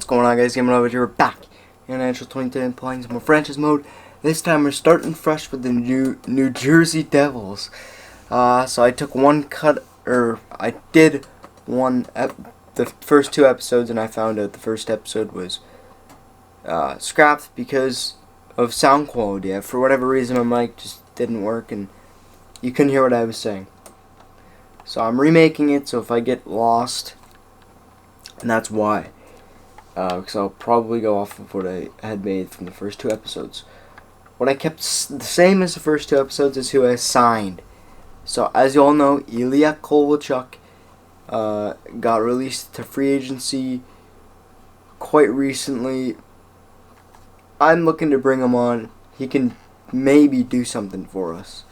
What's going on, guys? Gaming over here, we're back in NHL 2010 playing some more franchise mode. This time we're starting fresh with the New Jersey Devils. So I took one cut, or I did the first two episodes, and I found out the first episode was scrapped because of sound quality. For whatever reason, my mic just didn't work, and you couldn't hear what I was saying. So I'm remaking it, so if I get lost, and that's why. Because I'll probably go off of what I had made from the first two episodes. What I kept the same as the first two episodes is who I signed. So, as you all know, Ilya Kovalchuk got released to free agency quite recently. I'm looking to bring him on. He can maybe do something for us.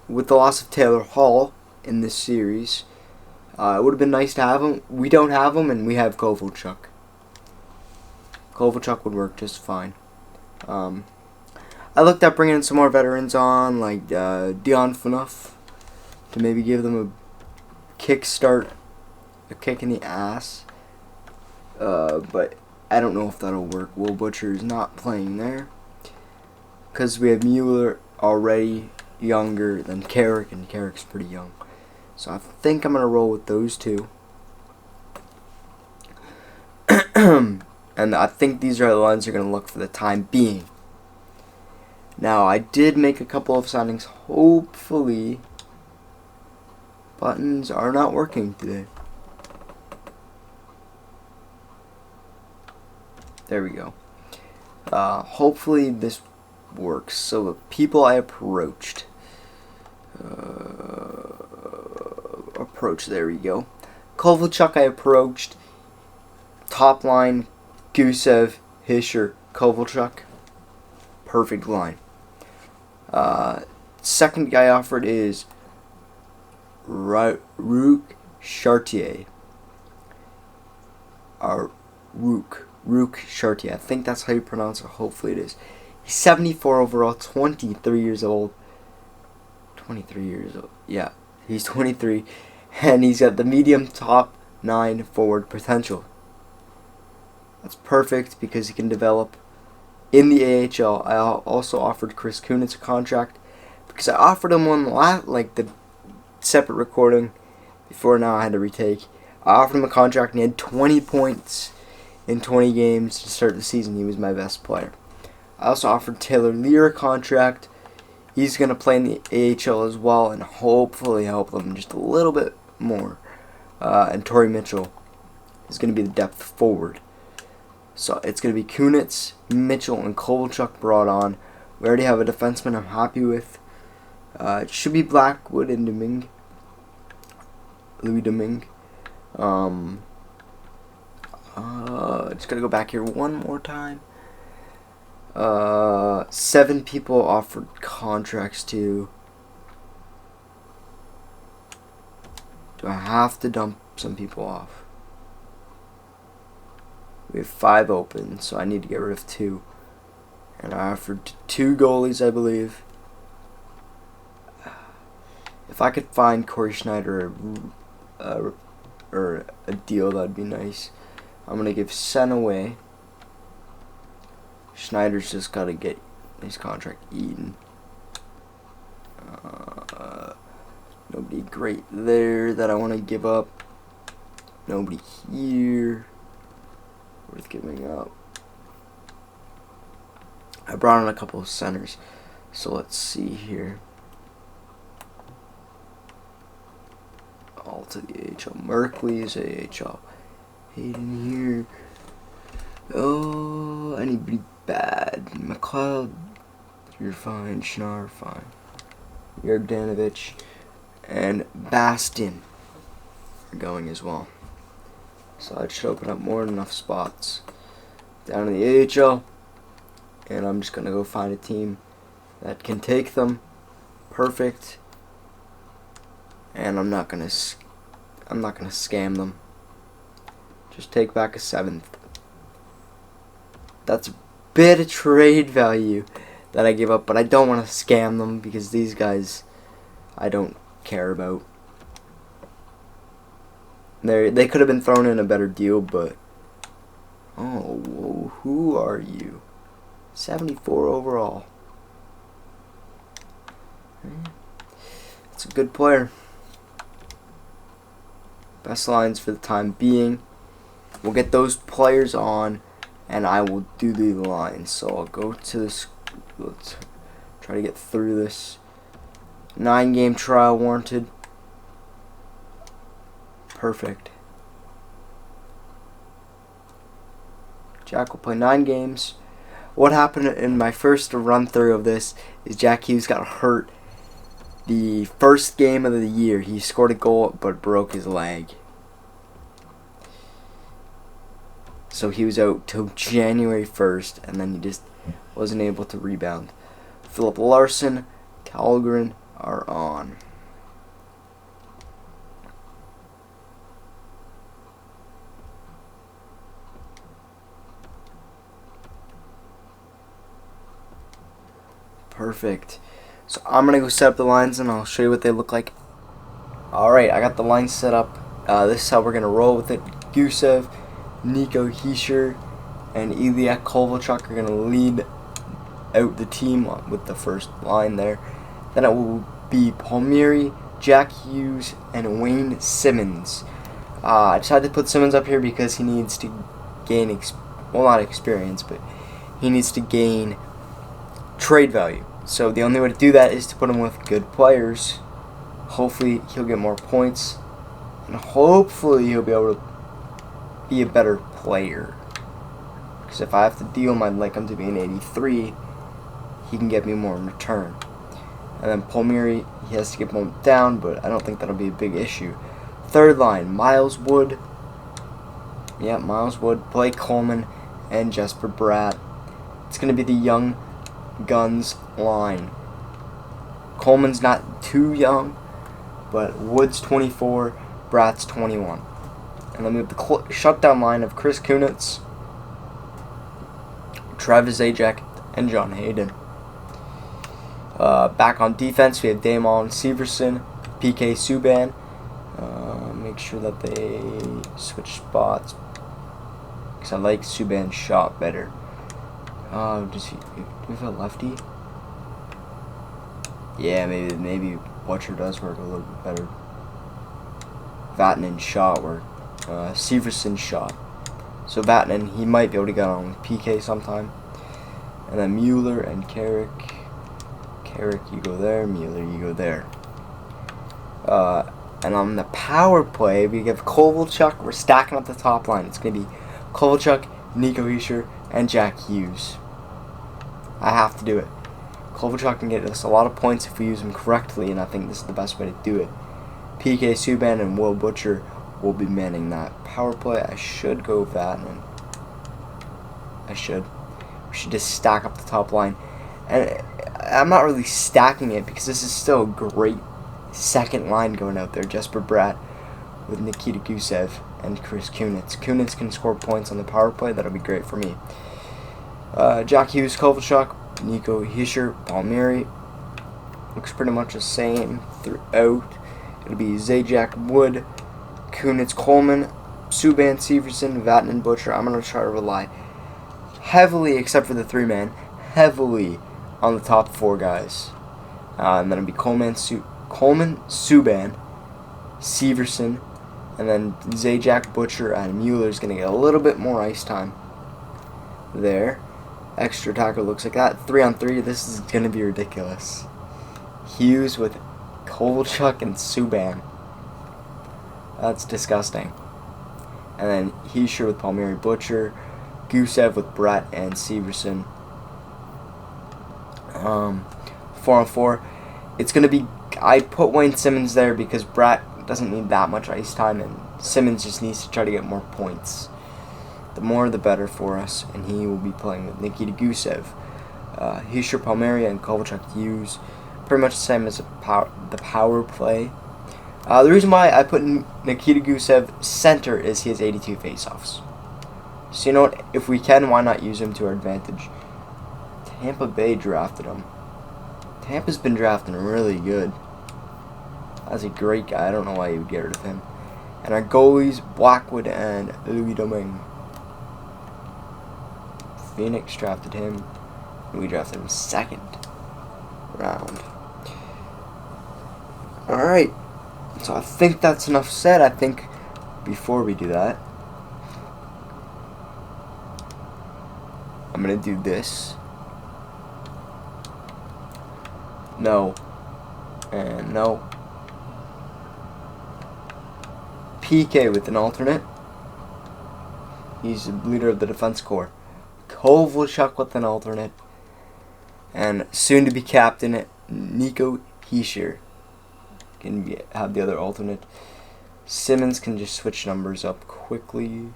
With the loss of Taylor Hall in this series, it would have been nice to have him. We don't have him, and we have Kovalchuk. Kovalchuk would work just fine. I looked at bringing in some more veterans on, like Dion Phaneuf, to maybe give them a kick in the ass. But I don't know if that'll work. Will Butcher's not playing there, because we have Mueller already younger than Carrick, and Carrick's pretty young. So I think I'm going to roll with those two. And I think these are the lines you're going to look for the time being. Now, I did make a couple of signings. Hopefully, buttons are not working today. There we go. Hopefully this works. So the people I approached. There we go. Kovalchuk I approached. Top line, Gusev, Hischer, Kovalchuk. Perfect line. Second guy offered is Rook Chartier. Rook Chartier. I think that's how you pronounce it. Hopefully it is. He's 74 overall, 23 years old. 23 years old. Yeah, he's 23. And he's got the medium top 9 forward potential. That's perfect because he can develop in the AHL. I also offered Chris Kunitz a contract because I offered him one like the separate recording before. Now I had to retake. I offered him a contract and he had 20 points in 20 games to start the season. He was my best player. I also offered Taylor Lear a contract. He's going to play in the AHL as well and hopefully help them just a little bit more. And Torrey Mitchell is going to be the depth forward. So it's going to be Kunitz, Mitchell, and Kovalchuk brought on. We already have a defenseman I'm happy with. It should be Blackwood and Domingue. Louis Domingue. Just going to go back here one more time. 7 people offered contracts to. Do I have to dump some people off? We have 5 open, so I need to get rid of 2. And I offered 2 goalies, I believe. If I could find Corey Schneider or a deal, that'd be nice. I'm gonna give Sen away. Schneider's just got to get his contract eaten. Nobody great there that I want to give up. Nobody here worth giving up. I brought in a couple of centers. So let's see here. All to the AHL. Merkley is AHL. Hayden here. Oh, anybody bad? McLeod, you're fine. Schnarr, fine. Yurdanovich and Bastin are going as well. So that should open up more than enough spots down in the AHL. And I'm just gonna go find a team that can take them. Perfect. And I'm not gonna scam them. Just take back a 7th. That's a bit of trade value that I give up, but I don't want to scam them because these guys I don't care about. They could have been thrown in a better deal, but oh, who are you? 74 overall. It's a good player. Best lines for the time being. We'll get those players on, and I will do the lines. So I'll go to this. Let's try to get through this. 9-game trial warranted. Perfect. Jack will play 9 games. What happened in my first run through of this is Jack Hughes got hurt the first game of the year. He scored a goal but broke his leg. So he was out till January 1st, and then he just wasn't able to rebound. Philip Larson, Calgren are on. Perfect. So I'm going to go set up the lines, and I'll show you what they look like. Alright, I got the lines set up. This is how we're going to roll with it. Gusev, Nico Hischier, and Ilya Kovalchuk are going to lead out the team with the first line there. Then it will be Palmieri, Jack Hughes, and Wayne Simmons. I decided to put Simmons up here because he needs to gain, not experience, but he needs to gain trade value. So the only way to do that is to put him with good players. Hopefully he'll get more points, and hopefully he'll be able to be a better player. Because if I have to deal him, I'd like him to be an 83. He can get me more in return. And then Palmieri, he has to get bumped down, but I don't think that'll be a big issue. Third line, Miles Wood. Yeah, Miles Wood, Blake Coleman, and Jesper Bratt. It's going to be the young guns line. Coleman's not too young, but Wood's 24, Bratt's 21. And then we have the shutdown line of Chris Kunitz, Travis Zajac, and John Hayden. Back on defense, we have Damon Severson, PK Subban. Make sure that they switch spots, because I like Subban's shot better. Do we have a lefty? Yeah, maybe Butcher does work a little bit better. Vatanen shot work. Severson shot. So Vatanen, he might be able to get on PK sometime. And then Mueller and Carrick. Carrick, you go there. Mueller, you go there. And on the power play, we have Kovalchuk. We're stacking up the top line. It's going to be Kovalchuk, Nico Hischier, and Jack Hughes. I have to do it. Kovalchuk can get us a lot of points if we use him correctly, and I think this is the best way to do it. PK Subban and Will Butcher will be manning that power play. I should go Vatanen. We should just stack up the top line. And I'm not really stacking it because this is still a great second line going out there. Jesper Bratt with Nikita Gusev and Chris Kunitz. Kunitz can score points on the power play. That'll be great for me. Jack Hughes, Kovalchuk, Nico Hischier, Palmieri. Looks pretty much the same throughout. It'll be Zajac, Wood, Kunitz, Coleman, Subban, Severson, Vatanen, Butcher. I'm going to try to rely heavily, except for the 3-man, heavily on the top 4 guys. And then it'll be Coleman, Subban, Severson, and then Zajac, Butcher, and Mueller's going to get a little bit more ice time there. Extra attacker looks like that. 3-on-3, this is going to be ridiculous. Hughes with Kovalchuk and Subban. That's disgusting. And then Hischier with Palmieri, Butcher, Gusev with Bratt and Severson. 4-on-4. It's going to be... I put Wayne Simmons there because Bratt doesn't need that much ice time, and Simmons just needs to try to get more points. The more the better for us, and he will be playing with Nikita Gusev. Hischier, Palmieri, and Kovalchuk Hughes. Pretty much the same as the power play. The reason why I put Nikita Gusev center is he has 82 faceoffs. So you know what? If we can, why not use him to our advantage? Tampa Bay drafted him. Tampa's been drafting really good. That's a great guy. I don't know why you would get rid of him. And our goalies, Blackwood and Louis Domingue. Phoenix drafted him. We drafted him second round. Alright. So I think that's enough said. I think before we do that, I'm going to do this. No. And no. PK with an alternate. He's the leader of the defense corps. Kovalchuk with an alternate. And soon to be captain, Nico Hischier can have the other alternate. Simmons can just switch numbers up quickly.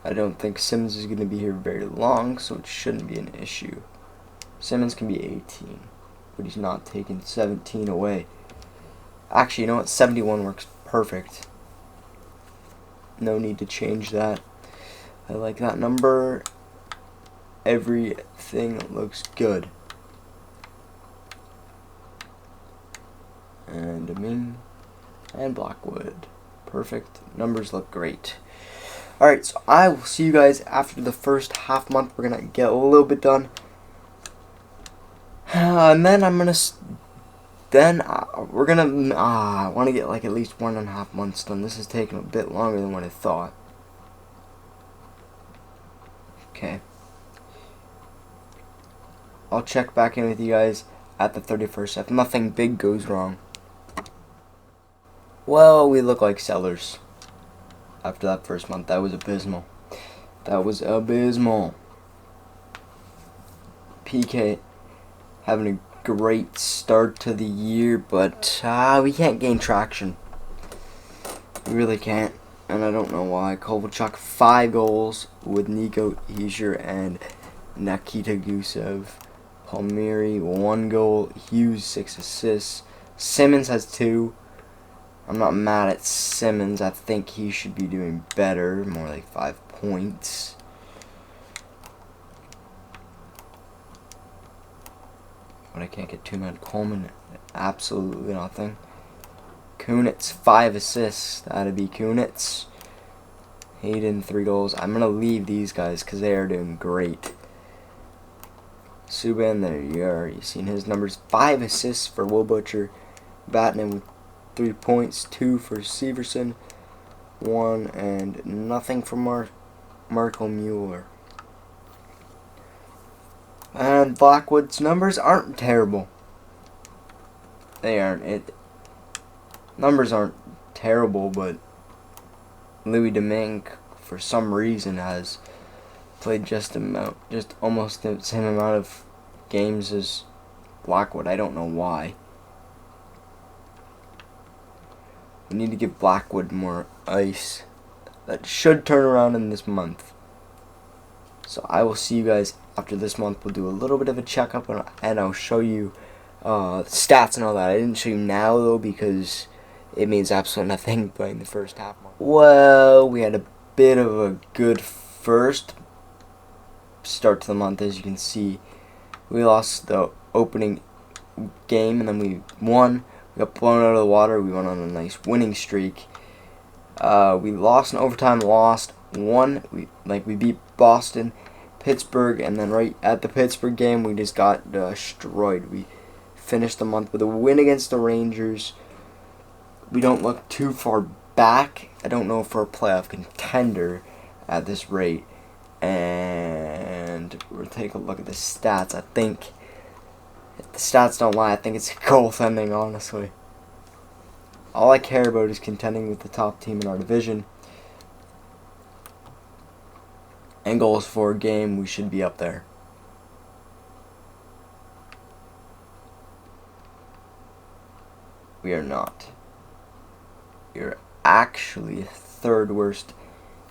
I don't think Simmons is going to be here very long, so it shouldn't be an issue. Simmons can be 18, but he's not taking 17 away. Actually, you know what? 71 works perfect. No need to change that. I like that number. Everything looks good. And Domingue and Blackwood. Perfect. Numbers look great. Alright, so I will see you guys after the first half month. We're going to get a little bit done. And then I'm going to... we're going to... I want to get like at least 1.5 months done. This is taking a bit longer than what I thought. Okay. I'll check back in with you guys at the 31st if nothing big goes wrong. Well, we look like sellers. After that first month, that was abysmal. That was abysmal. PK having a great start to the year, but we can't gain traction. We really can't, and I don't know why. Kovalchuk 5 goals with Nico Hischier and Nikita Gusev. Palmieri 1 goal. Hughes 6 assists. Simmons has 2. I'm not mad at Simmons. I think he should be doing better. More like 5 points. But I can't get 2 men. Coleman, absolutely nothing. Kunitz, 5 assists. That'd be Kunitz. Hayden, 3 goals. I'm going to leave these guys because they are doing great. Subban, there you are. You've seen his numbers. 5 assists for Will Butcher. Batman with 3 points. 2 for Severson. 1 and nothing for Marco Mueller. And Blackwood's numbers aren't terrible. They aren't. Numbers aren't terrible, but Louis Domingue, for some reason, has played just almost the same amount of games as Blackwood. I don't know why. We need to give Blackwood more ice. That should turn around in this month. So I will see you guys after this month. We'll do a little bit of a checkup and I'll show you stats and all that. I didn't show you now though because it means absolutely nothing playing the first half month. Well, we had a bit of a good first start to the month. As you can see, we lost the opening game and then we won. We got blown out of the water. We went on a nice winning streak. We lost in overtime, won. We beat Boston, Pittsburgh, and then right at the Pittsburgh game, we just got destroyed. We finished the month with a win against the Rangers. We don't look too far back. I don't know if we're a playoff contender at this rate. And we'll take a look at the stats. I think, if the stats don't lie, I think it's goaltending, honestly. All I care about is contending with the top team in our division. And goals for a game, we should be up there. We are not. We are actually third worst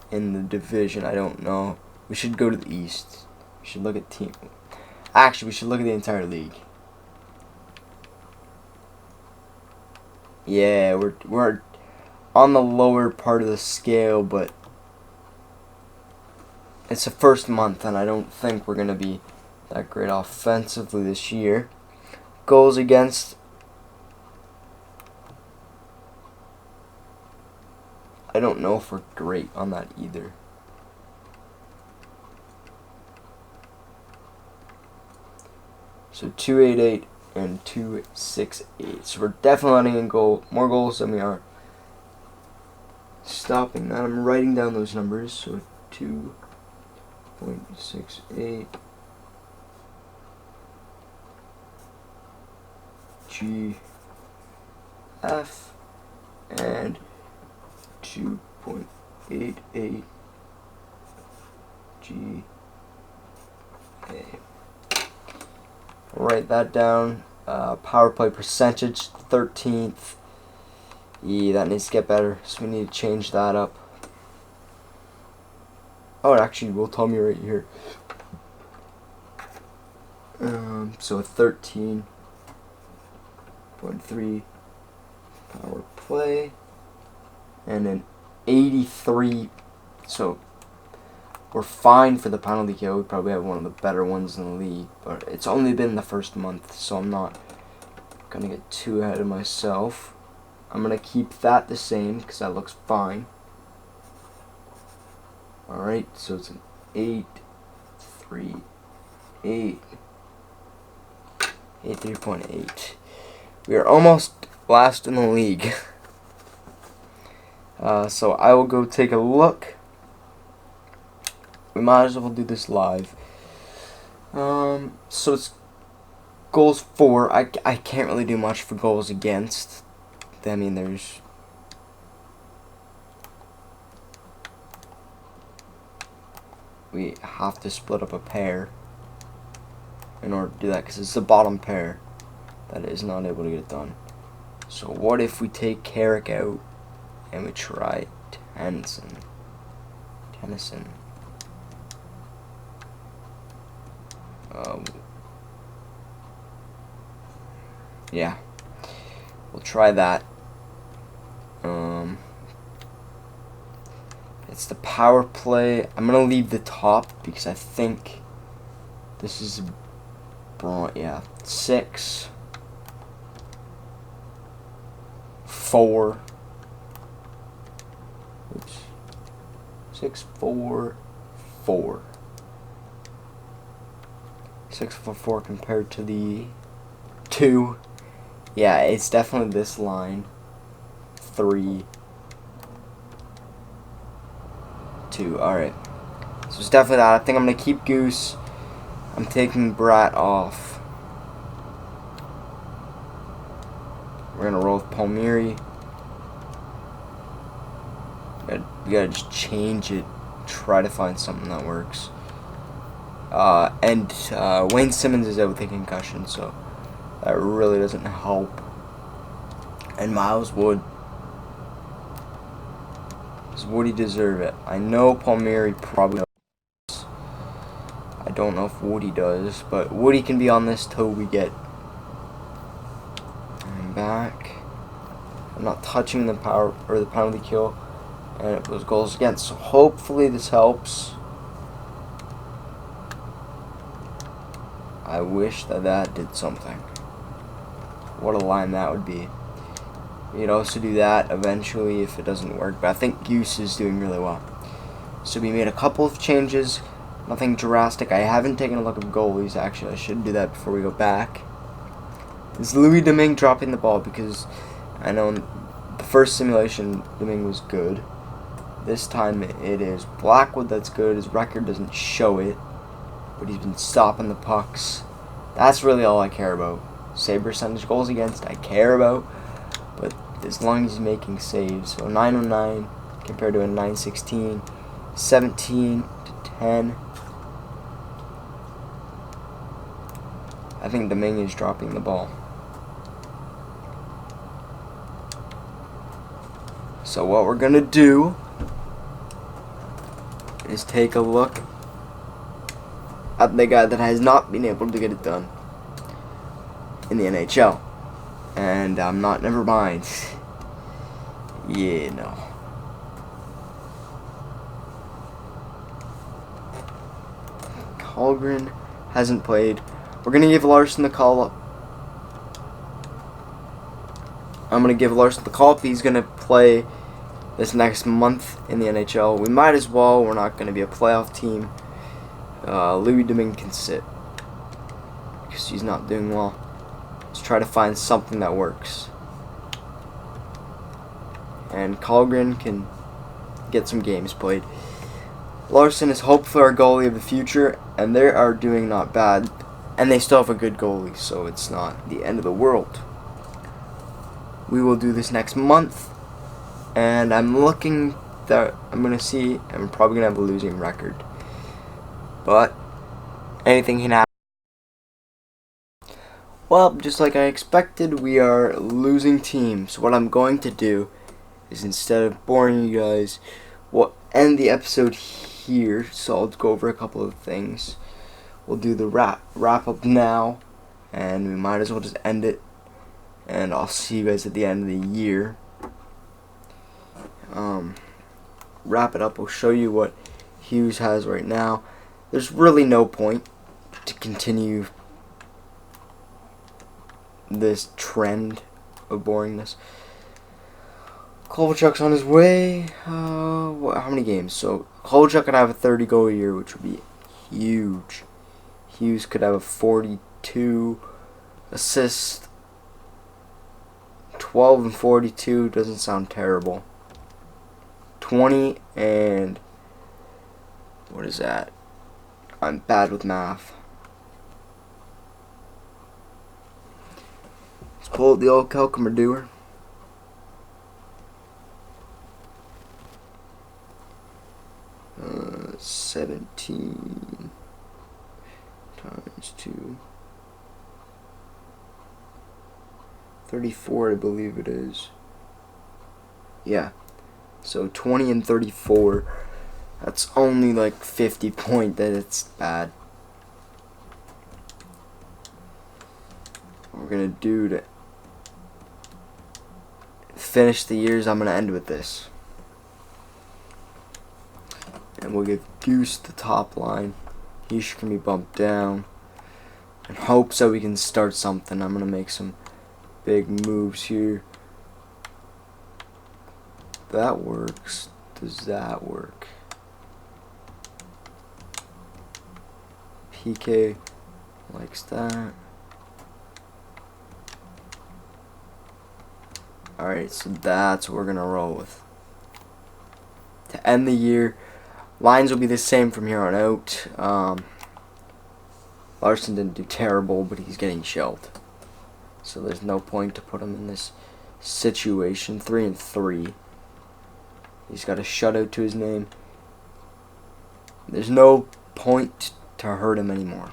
in the division. I don't know. We should go to the East. We should look at team. Actually, we should look at the entire league. Yeah, we're on the lower part of the scale, but it's the first month, and I don't think we're going to be that great offensively this year. Goals against, I don't know if we're great on that either. So 288 and 268. So we're definitely letting in more goals than we are stopping that. I'm writing down those numbers. So 2.68 GF and 2.88 GA. Write that down. Power play percentage, 13th. Yeah, that needs to get better, so we need to change that up. Oh, it actually will tell me right here. So 13.3 power play, and then 83. So we're fine for the penalty kill. We probably have one of the better ones in the league, but it's only been the first month, so I'm not gonna get too ahead of myself. I'm gonna keep that the same because that looks fine. Alright, so it's an 83.8. We are almost last in the league. So I will go take a look. We might as well do this live. So it's goals for. I can't really do much for goals against. I mean, we have to split up a pair in order to do that because it's the bottom pair that is not able to get it done. So what if we take Carrick out and we try Tennyson? Yeah, we'll try that. It's the power play. I'm gonna leave the top because I think this is yeah, 6, 4. Oops. 6, 4, 4. 6, 4, 4 compared to the 2. Yeah, it's definitely this line. 3, 2. Alright. So it's definitely that. I think I'm going to keep Goose. I'm taking Brat off. We're going to roll with Palmieri. We gotta just change it. Try to find something that works. And Wayne Simmons is out with a concussion, so that really doesn't help. And Miles Wood. Does Woody deserve it? I know Palmieri probably does. I don't know if Woody does, but Woody can be on this till we get back. I'm not touching the power or the penalty kill, and it was goals against. So hopefully this helps. I wish that did something. What a line that would be. We'd also do that eventually if it doesn't work, but I think Goose is doing really well. So we made a couple of changes, nothing drastic. I haven't taken a look at goalies, actually. I should do that before we go back. Is Louis Domingue dropping the ball? Because I know in the first simulation Domingue was good. This time it is Blackwood that's good. His record doesn't show it, but he's been stopping the pucks. That's really all I care about. Save percentage, goals against, I care about, but as long as he's making saves. So 909 compared to a 916, 17 to 10. I think Domingue is dropping the ball. So what we're gonna do is take a look at the guy that has not been able to get it done in the NHL. And I'm not, never mind. Yeah, no. Holgren hasn't played. We're going to give Larson the call up. I'm going to give Larson the call up. He's going to play this next month in the NHL. We might as well. We're not going to be a playoff team. Louis Domingue can sit because he's not doing well. Let's try to find something that works. And Colgren can get some games played. Larson is hopefully our goalie of the future, and they are doing not bad. And they still have a good goalie, so it's not the end of the world. We will do this next month, and I'm looking that I'm going to see, I'm probably going to have a losing record. But anything can happen. Well, just like I expected, we are a losing team. So what I'm going to do is, instead of boring you guys, we'll end the episode here. So I'll go over a couple of things. We'll do the wrap up now, and we might as well just end it. And I'll see you guys at the end of the year. Wrap it up. We'll show you what Hughes has right now. There's really no point to continue this trend of boringness. Kovalchuk's on his way. How many games? So Kovalchuk could have a 30 goal a year, which would be huge. Hughes could have a 42 assist. 12 and 42 doesn't sound terrible. 20 and what is that? I'm bad with math. Let's pull out the old calculator doer. Uh, 17 times 2. 34, I believe it is. Yeah. So 20 and 34. That's only like 50 point that it's bad. What we're gonna do to finish the years, I'm gonna end with this. And we'll give Goose the top line. He can be bumped down. In hopes that we can start something. I'm gonna make some big moves here. That works. Does that work? PK likes that. Alright, so that's what we're gonna roll with. To end the year, lines will be the same from here on out. Larson didn't do terrible, but he's getting shelled. So there's no point to put him in this situation. 3 and 3. He's got a shutout to his name. There's no point to hurt him anymore.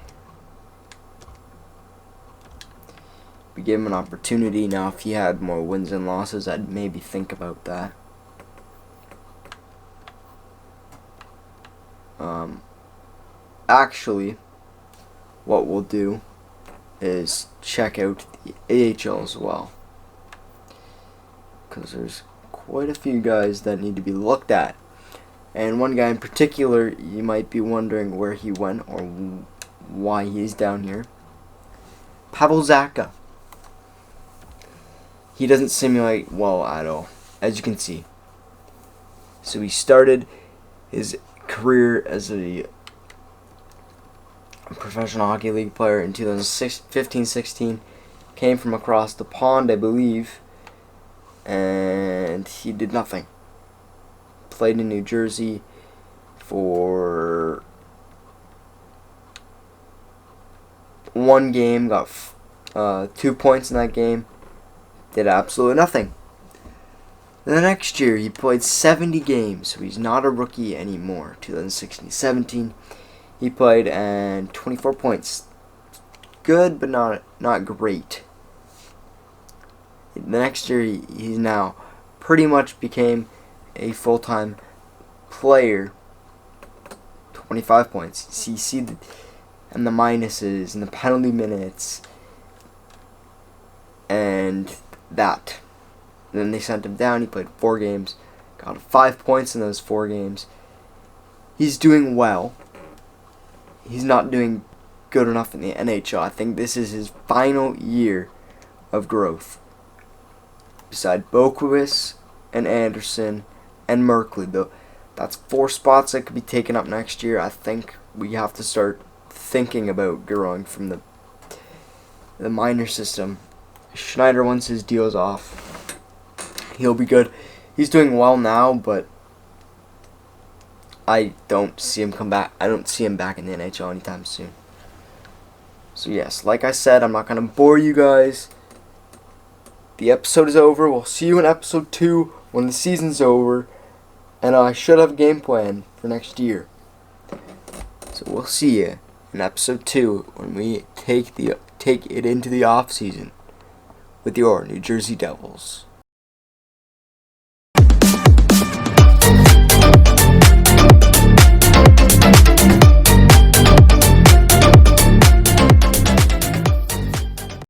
We gave him an opportunity. Now, if he had more wins and losses, I'd maybe think about that. Actually, what we'll do is check out the AHL as well, because there's quite a few guys that need to be looked at, and one guy in particular you might be wondering where he went or why he's down here. Pavel Zacha. He doesn't simulate well at all, as you can see. So he started his career as a professional hockey league player in 2015-16. Came from across the pond, I believe, and he did nothing. Played in New Jersey for one game, got 2 points in that game, did absolutely nothing. The next year, he played 70 games, so he's not a rookie anymore. 2016-17, he played and 24 points. Good, but not great. The next year, he's now pretty much became a full-time player. 25 points. So you see and the minuses and the penalty minutes and that. And then they sent him down. He played 4 games, got 5 points in those 4 games. He's doing well. He's not doing good enough in the NHL. I think this is his final year of growth. Beside Boquist and Anderson and Merkley. Though that's 4 spots that could be taken up next year. I think we have to start thinking about growing from the minor system. Schneider, once his deal's off, he'll be good. He's doing well now, but I don't see him come back. I don't see him back in the NHL anytime soon. So yes, like I said, I'm not going to bore you guys. The episode is over. We'll see you in episode 2 when the season's over. And I should have a game plan for next year. So we'll see you in episode 2 when we take it into the off season with your New Jersey Devils.